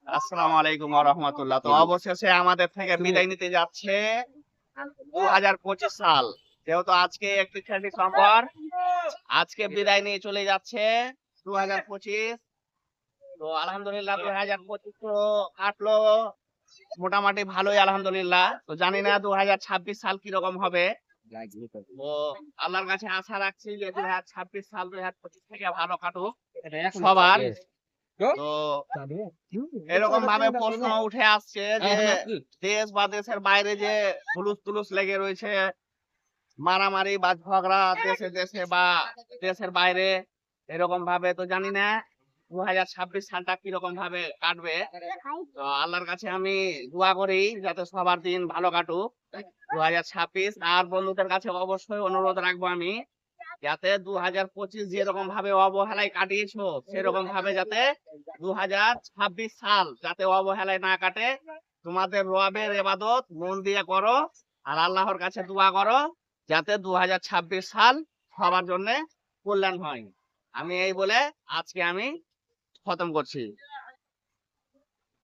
আসসালামু আলাইকুম ওয়া রাহমাতুল্লাহ। তো অবশেষে আমাদের থেকে বিদায় নিতে যাচ্ছে 2025 সাল। যেহেতু আজকে 31শে ডিসেম্বর, আজকে বিদায় নিয়ে চলে যাচ্ছে 2025। তো আলহামদুলিল্লাহ 2025 তো কাটলো মোটামুটি ভালোই আলহামদুলিল্লাহ। তো জানি না 2026 সাল কিরকম হবে। তো আল্লাহর কাছে আশা রাখছি যে 2026 সাল 2025 থেকে ভালো কাটুক সবার। তো এরকম ভাবে প্রশ্ন উঠে আসছে যে দেশ বা দেশের বাইরে যে হুলুস তুলুস লেগে রয়েছে, মারামারি বা ঝগড়া দেশে দেশে বা দেশের বাইরে, এরকম ভাবে তো জানি না 2026 সালটা কিরকম ভাবে কাটবে। তো আল্লাহর কাছে আমি দোয়া করি যাতে সবার দিন ভালো কাটুক 2026। আর বন্ধুদের কাছে অবশ্যই অনুরোধ রাখবো আমি যাতে 2025 যেরকম ভাবে অবহেলায় কাটিয়েছো সেরকম ভাবে যাতে 2026 সাল যাতে অবহেলায় না কাটে। তোমাদের রবের ইবাদত মন দিয়ে করো আর আল্লাহর কাছে দোয়া করো যাতে 2026 সাল সবার জন্য কল্যাণ হয়। আমি এই বলে আজকে আমি খতম করছি।